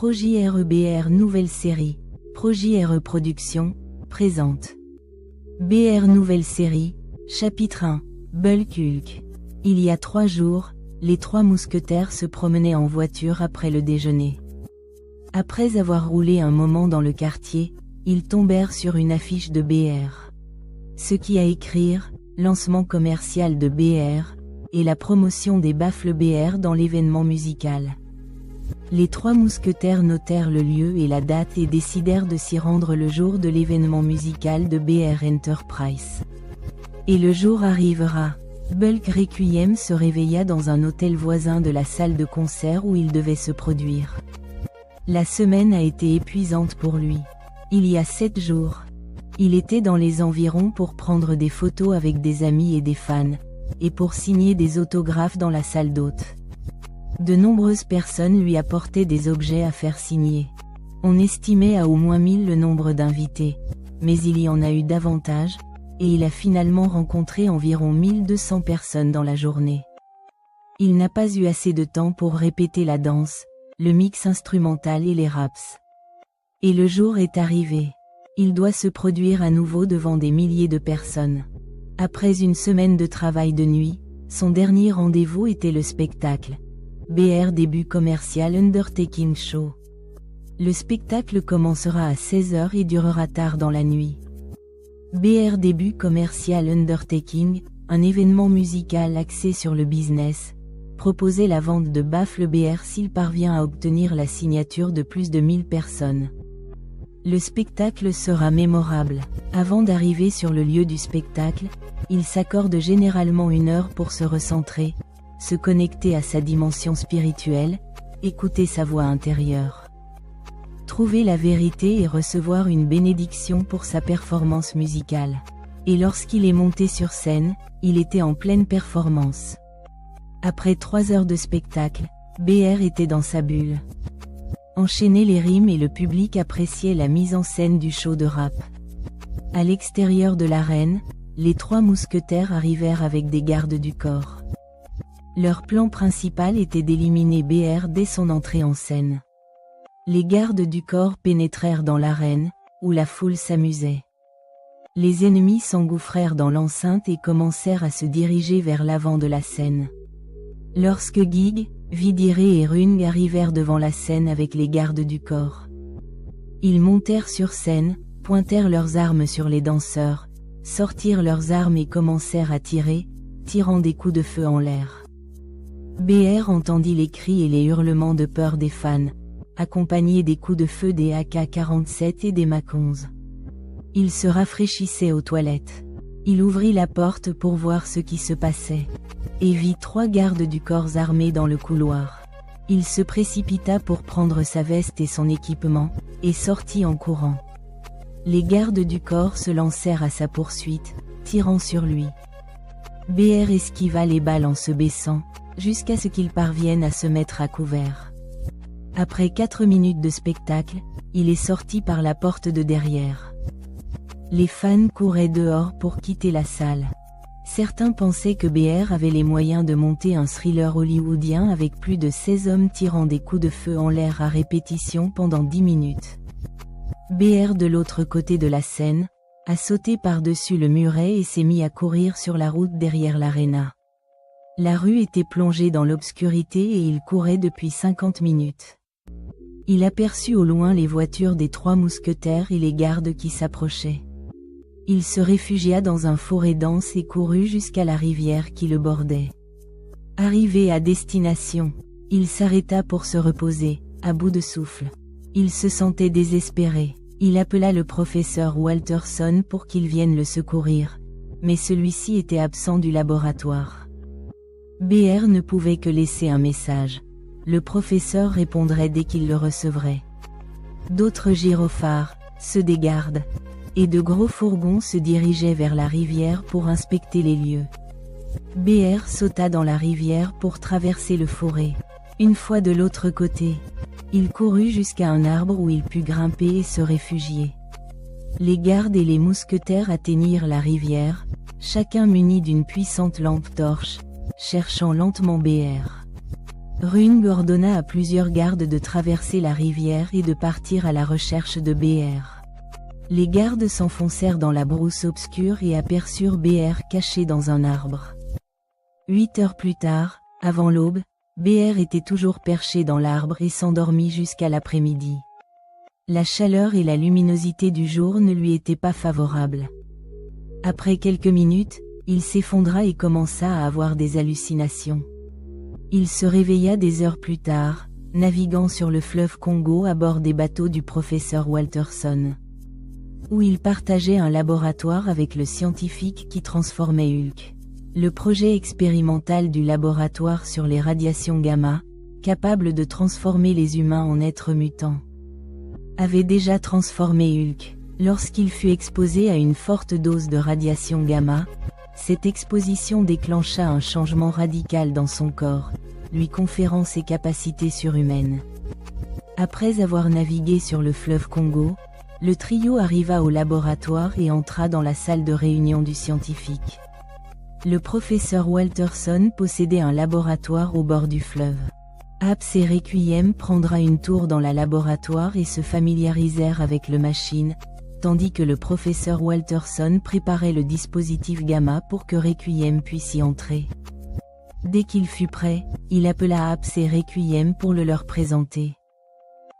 BR Nouvelle Série, BR Productions, présente. BR Nouvelle Série, chapitre 1, Bulk Hulk. Il y a 3 jours, les 3 mousquetaires se promenaient en voiture après le déjeuner. Après avoir roulé un moment dans le quartier, ils tombèrent sur une affiche de BR. Ce qui a écrire, lancement commercial de BR, et la promotion des baffles BR dans l'événement musical. Les 3 mousquetaires notèrent le lieu et la date et décidèrent de s'y rendre le jour de l'événement musical de BR Enterprise. Et le jour arrivera. Bulk Requiem se réveilla dans un hôtel voisin de la salle de concert où il devait se produire. La semaine a été épuisante pour lui. Il y a 7 jours. Il était dans les environs pour prendre des photos avec des amis et des fans, et pour signer des autographes dans la salle d'hôte. De nombreuses personnes lui apportaient des objets à faire signer. On estimait à au moins 1000 le nombre d'invités, mais il y en a eu davantage, et il a finalement rencontré environ 1200 personnes dans la journée. Il n'a pas eu assez de temps pour répéter la danse, le mix instrumental et les raps. Et le jour est arrivé. Il doit se produire à nouveau devant des milliers de personnes. Après une semaine de travail de nuit, son dernier rendez-vous était le spectacle. BR Début Commercial Undertaking Show. Le spectacle commencera à 16h et durera tard dans la nuit. BR Début Commercial Undertaking, un événement musical axé sur le business, proposait la vente de baffles BR s'il parvient à obtenir la signature de plus de 1000 personnes. Le spectacle sera mémorable. Avant d'arriver sur le lieu du spectacle, il s'accorde généralement 1 heure pour se recentrer, se connecter à sa dimension spirituelle, écouter sa voix intérieure. Trouver la vérité et recevoir une bénédiction pour sa performance musicale. Et lorsqu'il est monté sur scène, il était en pleine performance. Après 3 heures de spectacle, BR était dans sa bulle. Enchaînait les rimes et le public appréciait la mise en scène du show de rap. À l'extérieur de l'arène, les 3 mousquetaires arrivèrent avec des gardes du corps. Leur plan principal était d'éliminer BR dès son entrée en scène. Les gardes du corps pénétrèrent dans l'arène, où la foule s'amusait. Les ennemis s'engouffrèrent dans l'enceinte et commencèrent à se diriger vers l'avant de la scène. Lorsque Gig, Vidire et Rung arrivèrent devant la scène avec les gardes du corps. Ils montèrent sur scène, pointèrent leurs armes sur les danseurs, sortirent leurs armes et commencèrent à tirer, tirant des coups de feu en l'air. BR entendit les cris et les hurlements de peur des fans, accompagnés des coups de feu des AK-47 et des Mac 11. Il se rafraîchissait aux toilettes. Il ouvrit la porte pour voir ce qui se passait, et vit 3 gardes du corps armés dans le couloir. Il se précipita pour prendre sa veste et son équipement, et sortit en courant. Les gardes du corps se lancèrent à sa poursuite, tirant sur lui. BR esquiva les balles en se baissant, jusqu'à ce qu'il parvienne à se mettre à couvert. Après 4 minutes de spectacle, il est sorti par la porte de derrière. Les fans couraient dehors pour quitter la salle. Certains pensaient que BR avait les moyens de monter un thriller hollywoodien avec plus de 16 hommes tirant des coups de feu en l'air à répétition pendant 10 minutes. BR de l'autre côté de la scène, a sauté par-dessus le muret et s'est mis à courir sur la route derrière l'aréna. La rue était plongée dans l'obscurité et il courait depuis 50 minutes. Il aperçut au loin les voitures des 3 mousquetaires et les gardes qui s'approchaient. Il se réfugia dans un forêt dense et courut jusqu'à la rivière qui le bordait. Arrivé à destination, il s'arrêta pour se reposer, à bout de souffle. Il se sentait désespéré. Il appela le professeur Walterson pour qu'il vienne le secourir, mais celui-ci était absent du laboratoire. BR ne pouvait que laisser un message. Le professeur répondrait dès qu'il le recevrait. D'autres gyrophares, ceux des gardes, et de gros fourgons se dirigeaient vers la rivière pour inspecter les lieux. BR sauta dans la rivière pour traverser le forêt. Une fois de l'autre côté, il courut jusqu'à un arbre où il put grimper et se réfugier. Les gardes et les mousquetaires atteignirent la rivière, chacun muni d'une puissante lampe torche, cherchant lentement BR. Rung ordonna à plusieurs gardes de traverser la rivière et de partir à la recherche de BR. Les gardes s'enfoncèrent dans la brousse obscure et aperçurent BR caché dans un arbre. 8 heures plus tard, avant l'aube, BR était toujours perché dans l'arbre et s'endormit jusqu'à l'après-midi. La chaleur et la luminosité du jour ne lui étaient pas favorables. Après quelques minutes, il s'effondra et commença à avoir des hallucinations. Il se réveilla des heures plus tard, naviguant sur le fleuve Congo à bord des bateaux du professeur Walterson, où il partageait un laboratoire avec le scientifique qui transformait Hulk. Le projet expérimental du laboratoire sur les radiations gamma, capable de transformer les humains en êtres mutants, avait déjà transformé Hulk. Lorsqu'il fut exposé à une forte dose de radiation gamma, cette exposition déclencha un changement radical dans son corps, lui conférant ses capacités surhumaines. Après avoir navigué sur le fleuve Congo, le trio arriva au laboratoire et entra dans la salle de réunion du scientifique. Le professeur Walterson possédait un laboratoire au bord du fleuve. Abs et Requiem prendra une tour dans la laboratoire et se familiarisèrent avec le machine, tandis que le professeur Walterson préparait le dispositif gamma pour que Requiem puisse y entrer. Dès qu'il fut prêt, il appela Abs et Requiem pour le leur présenter.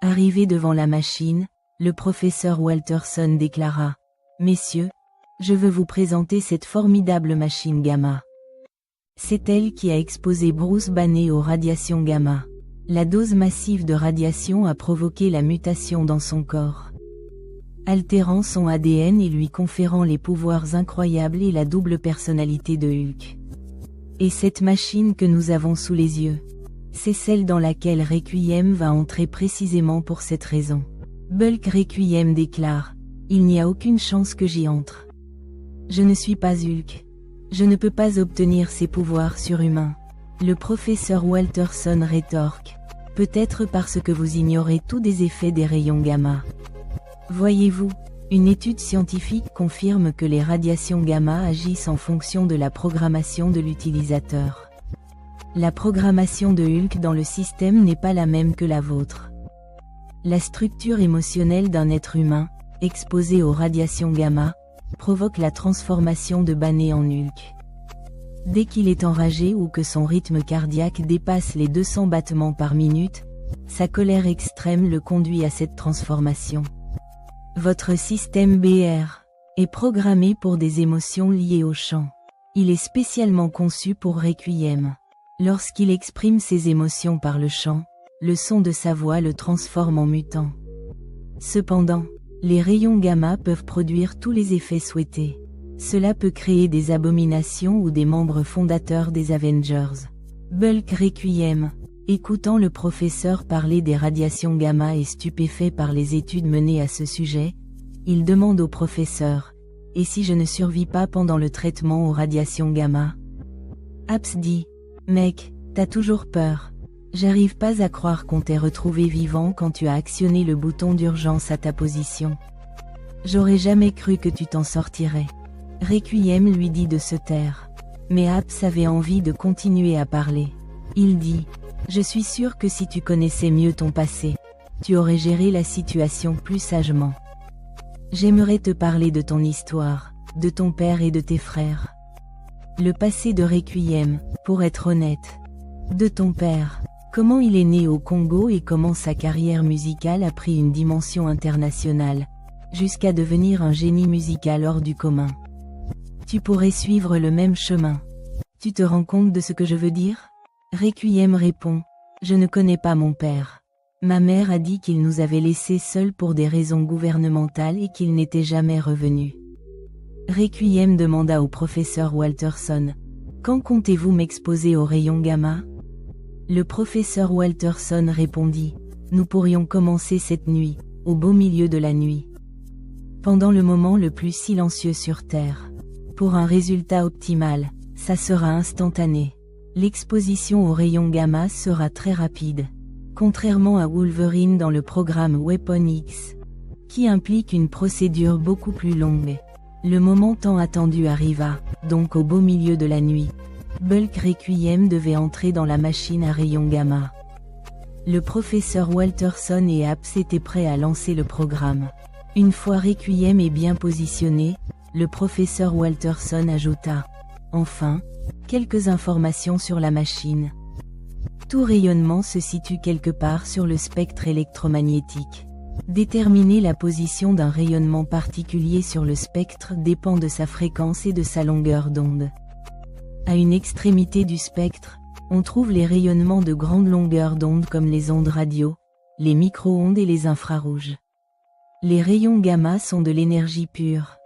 Arrivé devant la machine, le professeur Walterson déclara : « Messieurs, je veux vous présenter cette formidable machine gamma. C'est elle qui a exposé Bruce Banner aux radiations gamma. La dose massive de radiation a provoqué la mutation dans son corps, altérant son ADN et lui conférant les pouvoirs incroyables et la double personnalité de Hulk. Et cette machine que nous avons sous les yeux, c'est celle dans laquelle Requiem va entrer précisément pour cette raison. » Bulk Requiem déclare : « Il n'y a aucune chance que j'y entre. Je ne suis pas Hulk. Je ne peux pas obtenir ces pouvoirs surhumains. » Le professeur Walterson rétorque : « Peut-être parce que vous ignorez tous des effets des rayons gamma. Voyez-vous, une étude scientifique confirme que les radiations gamma agissent en fonction de la programmation de l'utilisateur. La programmation de Hulk dans le système n'est pas la même que la vôtre. La structure émotionnelle d'un être humain, exposé aux radiations gamma, provoque la transformation de Banner en Hulk. Dès qu'il est enragé ou que son rythme cardiaque dépasse les 200 battements par minute, sa colère extrême le conduit à cette transformation. Votre système BR est programmé pour des émotions liées au chant. Il est spécialement conçu pour Requiem. Lorsqu'il exprime ses émotions par le chant, le son de sa voix le transforme en mutant. Cependant, les rayons gamma peuvent produire tous les effets souhaités. Cela peut créer des abominations ou des membres fondateurs des Avengers. Bulk Requiem, écoutant le professeur parler des radiations gamma et stupéfait par les études menées à ce sujet, il demande au professeur : « Et si je ne survis pas pendant le traitement aux radiations gamma ?» Abs dit : « Mec, t'as toujours peur. J'arrive pas à croire qu'on t'ait retrouvé vivant quand tu as actionné le bouton d'urgence à ta position. J'aurais jamais cru que tu t'en sortirais. » Requiem lui dit de se taire. Mais Abs avait envie de continuer à parler. Il dit : « Je suis sûr que si tu connaissais mieux ton passé, tu aurais géré la situation plus sagement. J'aimerais te parler de ton histoire, de ton père et de tes frères. » Le passé de Requiem, pour être honnête. De ton père. Comment il est né au Congo et comment sa carrière musicale a pris une dimension internationale, jusqu'à devenir un génie musical hors du commun. Tu pourrais suivre le même chemin. Tu te rends compte de ce que je veux dire ? Requiem répond : « Je ne connais pas mon père. Ma mère a dit qu'il nous avait laissés seuls pour des raisons gouvernementales et qu'il n'était jamais revenu. » Requiem demanda au professeur Walterson : « Quand comptez-vous m'exposer aux rayons gamma ? » Le professeur Walterson répondit : « Nous pourrions commencer cette nuit, au beau milieu de la nuit. Pendant le moment le plus silencieux sur Terre. Pour un résultat optimal, ça sera instantané. L'exposition aux rayons gamma sera très rapide. Contrairement à Wolverine dans le programme Weapon X, qui implique une procédure beaucoup plus longue. Le moment tant attendu arriva, donc au beau milieu de la nuit. Bulk Requiem devait entrer dans la machine à rayons gamma. Le professeur Walterson et Apps étaient prêts à lancer le programme. Une fois Requiem est bien positionné, le professeur Walterson ajouta « Enfin, quelques informations sur la machine. Tout rayonnement se situe quelque part sur le spectre électromagnétique. Déterminer la position d'un rayonnement particulier sur le spectre dépend de sa fréquence et de sa longueur d'onde. À une extrémité du spectre, on trouve les rayonnements de grande longueur d'onde comme les ondes radio, les micro-ondes et les infrarouges. Les rayons gamma sont de l'énergie pure.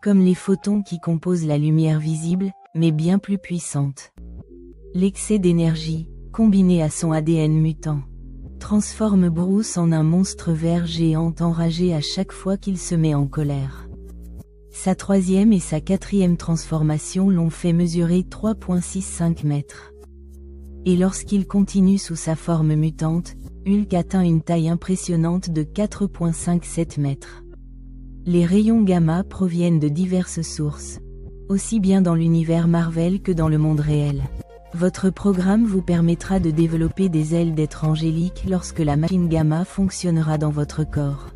Comme les photons qui composent la lumière visible, mais bien plus puissante. L'excès d'énergie, combiné à son ADN mutant, transforme Bruce en un monstre vert géant enragé à chaque fois qu'il se met en colère. Sa troisième et sa quatrième transformation l'ont fait mesurer 3,65 mètres. Et lorsqu'il continue sous sa forme mutante, Hulk atteint une taille impressionnante de 4,57 mètres. Les rayons gamma proviennent de diverses sources, aussi bien dans l'univers Marvel que dans le monde réel. Votre programme vous permettra de développer des ailes d'être angélique lorsque la machine gamma fonctionnera dans votre corps.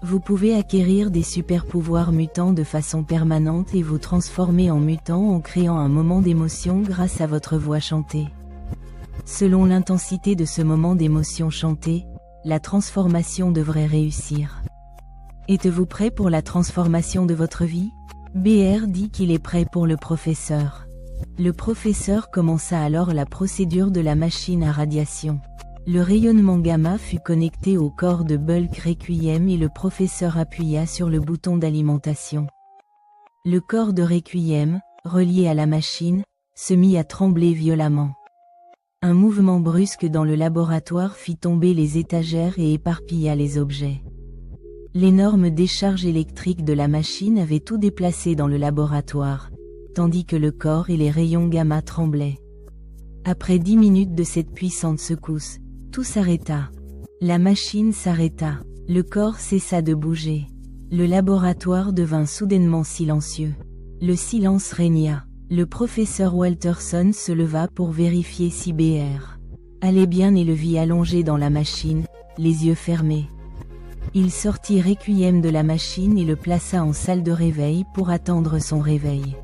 Vous pouvez acquérir des super-pouvoirs mutants de façon permanente et vous transformer en mutant en créant un moment d'émotion grâce à votre voix chantée. Selon l'intensité de ce moment d'émotion chantée, la transformation devrait réussir. Êtes-vous prêt pour la transformation de votre vie? BR dit qu'il est prêt pour le professeur. Le professeur commença alors la procédure de la machine à radiation. Le rayonnement gamma fut connecté au corps de Bulk Requiem et le professeur appuya sur le bouton d'alimentation. Le corps de Requiem, relié à la machine, se mit à trembler violemment. Un mouvement brusque dans le laboratoire fit tomber les étagères et éparpilla les objets. L'énorme décharge électrique de la machine avait tout déplacé dans le laboratoire, tandis que le corps et les rayons gamma tremblaient. Après 10 minutes de cette puissante secousse, tout s'arrêta. La machine s'arrêta, le corps cessa de bouger. Le laboratoire devint soudainement silencieux. Le silence régna. Le professeur Walterson se leva pour vérifier si BR allait bien et le vit allongé dans la machine, les yeux fermés. Il sortit Requiem de la machine et le plaça en salle de réveil pour attendre son réveil.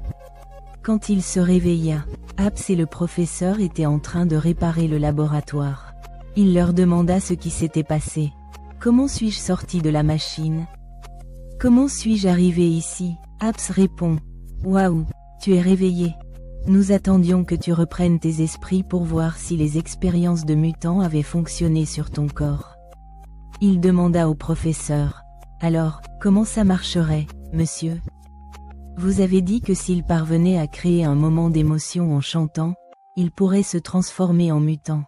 Quand il se réveilla, Apps et le professeur étaient en train de réparer le laboratoire. Il leur demanda ce qui s'était passé. « Comment suis-je sorti de la machine? Comment suis-je arrivé ici ?» Apps répond. « Waouh, tu es réveillé. Nous attendions que tu reprennes tes esprits pour voir si les expériences de mutants avaient fonctionné sur ton corps. » Il demanda au professeur. « Alors, comment ça marcherait, monsieur ? Vous avez dit que s'il parvenait à créer un moment d'émotion en chantant, il pourrait se transformer en mutant. »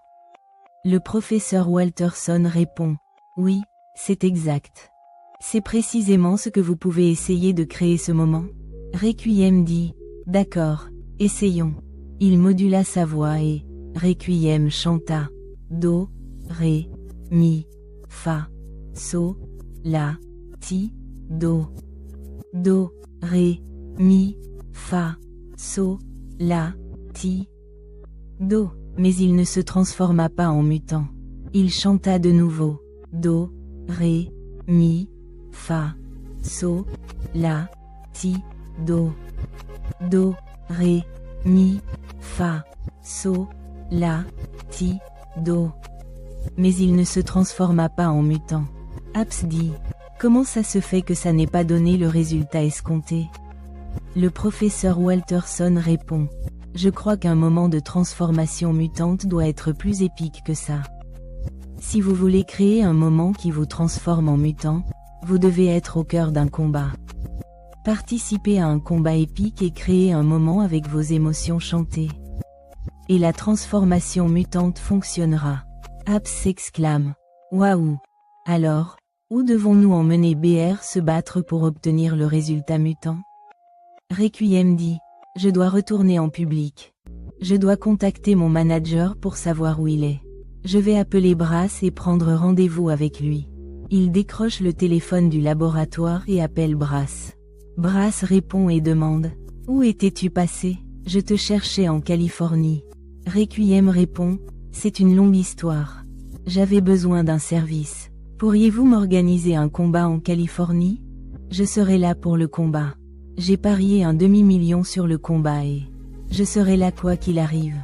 Le professeur Walterson répond. « Oui, c'est exact. C'est précisément ce que vous pouvez essayer de créer ce moment. » Requiem dit. « D'accord, essayons. » Il modula sa voix et Requiem chanta. Do, Ré, Mi, Fa, So, La, Ti, Do. Do, Ré, Mi, Fa, So, La, Ti, Do. Mais il ne se transforma pas en mutant. Il chanta de nouveau. Do, Ré, Mi, Fa, So, La, Ti, Do. Do, Ré, Mi, Fa, So, La, Ti, Do. Mais il ne se transforma pas en mutant. Apps dit. Comment ça se fait que ça n'ait pas donné le résultat escompté? Le professeur Walterson répond. Je crois qu'un moment de transformation mutante doit être plus épique que ça. Si vous voulez créer un moment qui vous transforme en mutant, vous devez être au cœur d'un combat. Participez à un combat épique et créez un moment avec vos émotions chantées. Et la transformation mutante fonctionnera. Apps s'exclame. Waouh! Alors, où devons-nous emmener BR se battre pour obtenir le résultat mutant? Requiem dit. Je dois retourner en public. Je dois contacter mon manager pour savoir où il est. Je vais appeler Brass et prendre rendez-vous avec lui. Il décroche le téléphone du laboratoire et appelle Brass. Brass répond et demande. Où étais-tu passé? Je te cherchais en Californie. Requiem répond, c'est une longue histoire. J'avais besoin d'un service. Pourriez-vous m'organiser un combat en Californie? Je serai là pour le combat. J'ai parié un demi-million sur le combat et je serai là quoi qu'il arrive.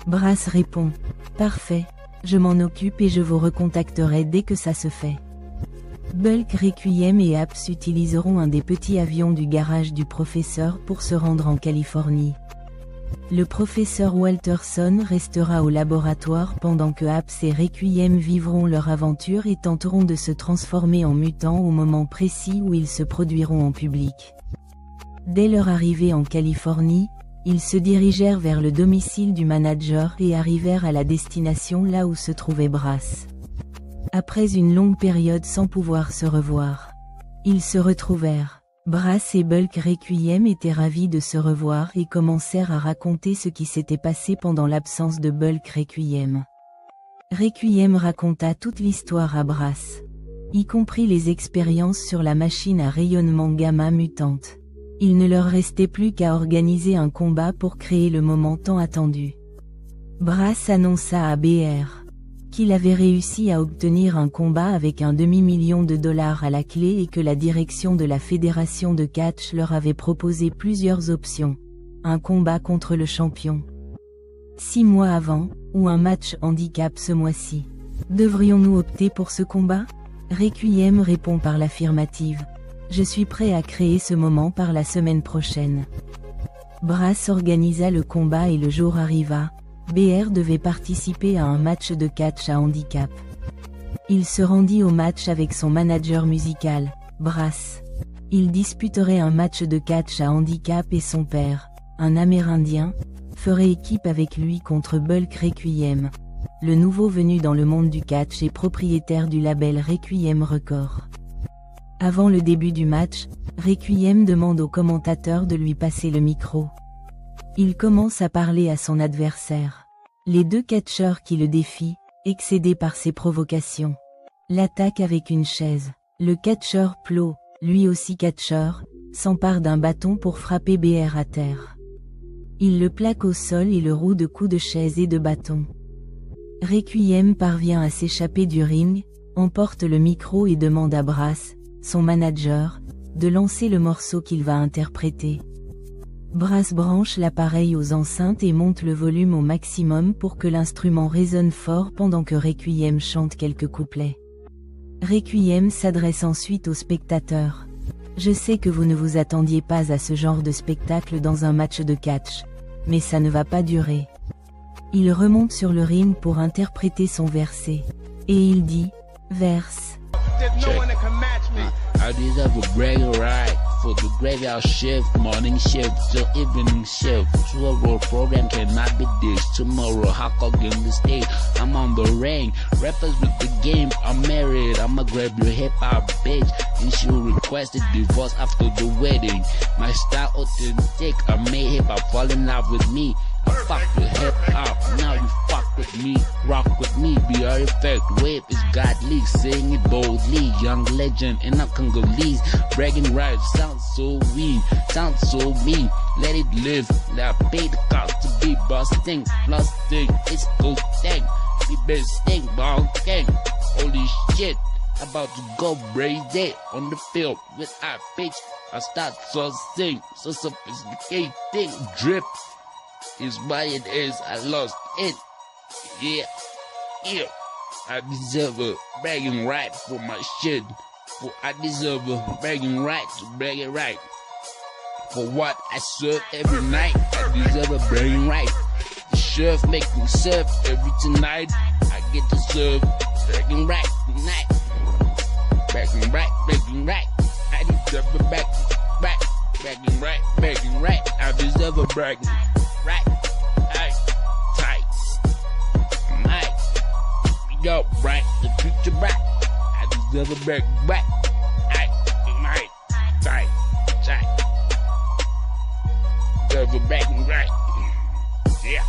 Brass répond, parfait, je m'en occupe et je vous recontacterai dès que ça se fait. Bulk, Requiem et Apps utiliseront un des petits avions du garage du professeur pour se rendre en Californie. Le professeur Walterson restera au laboratoire pendant que Apps et Requiem vivront leur aventure et tenteront de se transformer en mutants au moment précis où ils se produiront en public. Dès leur arrivée en Californie, ils se dirigèrent vers le domicile du manager et arrivèrent à la destination là où se trouvait Brass. Après une longue période sans pouvoir se revoir, ils se retrouvèrent. Brass et Bulk Requiem étaient ravis de se revoir et commencèrent à raconter ce qui s'était passé pendant l'absence de Bulk Requiem. Requiem raconta toute l'histoire à Brass, y compris les expériences sur la machine à rayonnement gamma mutante. Il ne leur restait plus qu'à organiser un combat pour créer le moment tant attendu. Brass annonça à BR qu'il avait réussi à obtenir un combat avec un demi-million de dollars à la clé et que la direction de la fédération de catch leur avait proposé plusieurs options. Un combat contre le champion 6 mois avant, ou un match handicap ce mois-ci. Devrions-nous opter pour ce combat? Requiem répond par l'affirmative. Je suis prêt à créer ce moment par la semaine prochaine. Brass organisa le combat et le jour arriva. BR devait participer à un match de catch à handicap. Il se rendit au match avec son manager musical, Brass. Il disputerait un match de catch à handicap et son père, un Amérindien, ferait équipe avec lui contre Bulk Requiem, le nouveau venu dans le monde du catch et propriétaire du label Requiem Records. Avant le début du match, Requiem demande au commentateur de lui passer le micro. Il commence à parler à son adversaire. Les deux catcheurs qui le défient, excédés par ses provocations, l'attaquent avec une chaise. Le catcheur Plo, lui aussi catcheur, s'empare d'un bâton pour frapper BR à terre. Il le plaque au sol et le roue de coups de chaise et de bâton. Requiem parvient à s'échapper du ring, emporte le micro et demande à Brass, son manager, de lancer le morceau qu'il va interpréter. Brass branche l'appareil aux enceintes et monte le volume au maximum pour que l'instrument résonne fort pendant que Requiem chante quelques couplets. Requiem s'adresse ensuite aux spectateurs. Je sais que vous ne vous attendiez pas à ce genre de spectacle dans un match de catch, mais ça ne va pas durer. Il remonte sur le ring pour interpréter son verset. Et il dit, verse. I deserve a bragging right for the graveyard shift, morning shift till evening shift. Tomorrow program cannot be dished. Tomorrow hawk again the stage. I'm on the ring, rappers with the game. I'm married, I'ma grab your hip hop bitch, and she requested divorce after the wedding. My style authentic, I made hip hop fall in love with me. I fuck with hip hop, now you fuck with me, rock with me, be our effect, wave is godly, sing it boldly, young legend and I'm Congolese, bragging rights, sounds so weak, sounds so mean, let it live, now pay the cost to be busting, blasting, it's good thing, the best thing, ball gang, holy shit, about to go crazy on the field with our bitch, I start to sing, so sophisticated, drip. Is why it is, I lost it. Yeah, I deserve a bragging right for my shit. For I deserve a bragging right to brag it right. For what I serve every night, I deserve a bragging right. The chef make me serve every tonight. I get to serve bragging right tonight. Bragging right. I deserve a bragging right. I deserve a bragging right, tight, yo, right, the future right, I deserve a back, tight, deserve a back, right, yeah.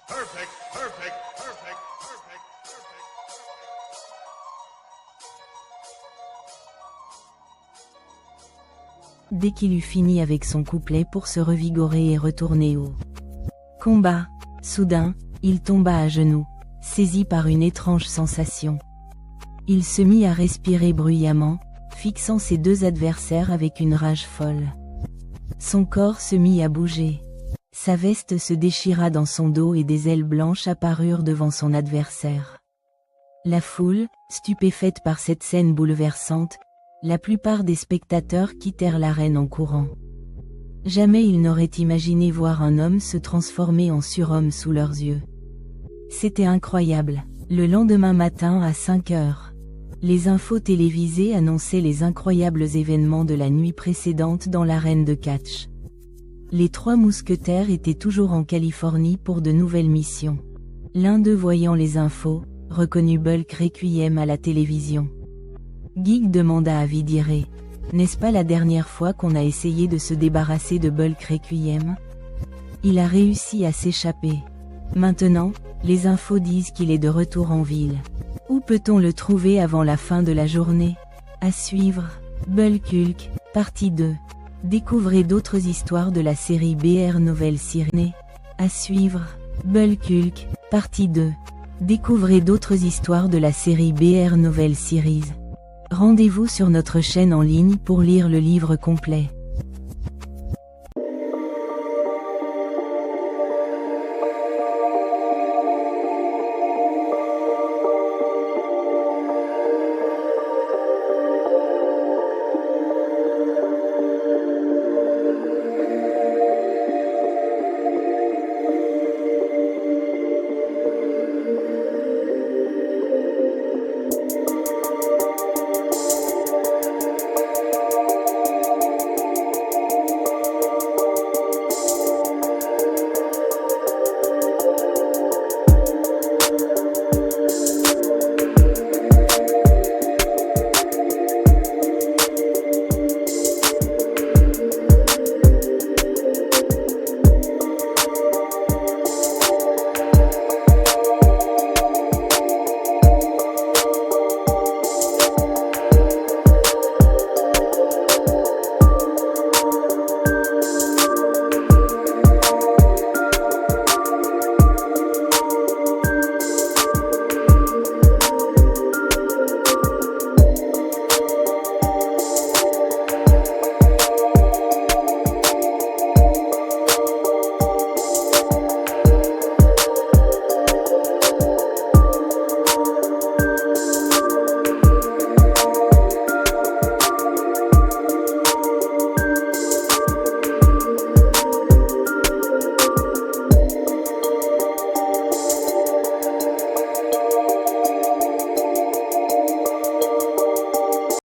Perfect. Dès qu'il eut fini avec son couplet pour se revigorer et retourner au combat, soudain, il tomba à genoux, saisi par une étrange sensation. Il se mit à respirer bruyamment, fixant ses deux adversaires avec une rage folle. Son corps se mit à bouger. Sa veste se déchira dans son dos et des ailes blanches apparurent devant son adversaire. La foule, stupéfaite par cette scène bouleversante, la plupart des spectateurs quittèrent l'arène en courant. Jamais ils n'auraient imaginé voir un homme se transformer en surhomme sous leurs yeux. C'était incroyable. Le lendemain matin à 5 heures, les infos télévisées annonçaient les incroyables événements de la nuit précédente dans l'arène de catch. Les trois mousquetaires étaient toujours en Californie pour de nouvelles missions. L'un d'eux voyant les infos, reconnut Bulk Requiem à la télévision. Geek demanda à Vidire, « N'est-ce pas la dernière fois qu'on a essayé de se débarrasser de Bulk Requiem? Il a réussi à s'échapper. Maintenant, les infos disent qu'il est de retour en ville. Où peut-on le trouver avant la fin de la journée? À suivre, Bulk Hulk, partie 2. Découvrez d'autres histoires de la série BR Nouvelle Série. À suivre, Bulk Hulk, partie 2. Découvrez d'autres histoires de la série BR Nouvelle Series. Rendez-vous sur notre chaîne en ligne pour lire le livre complet.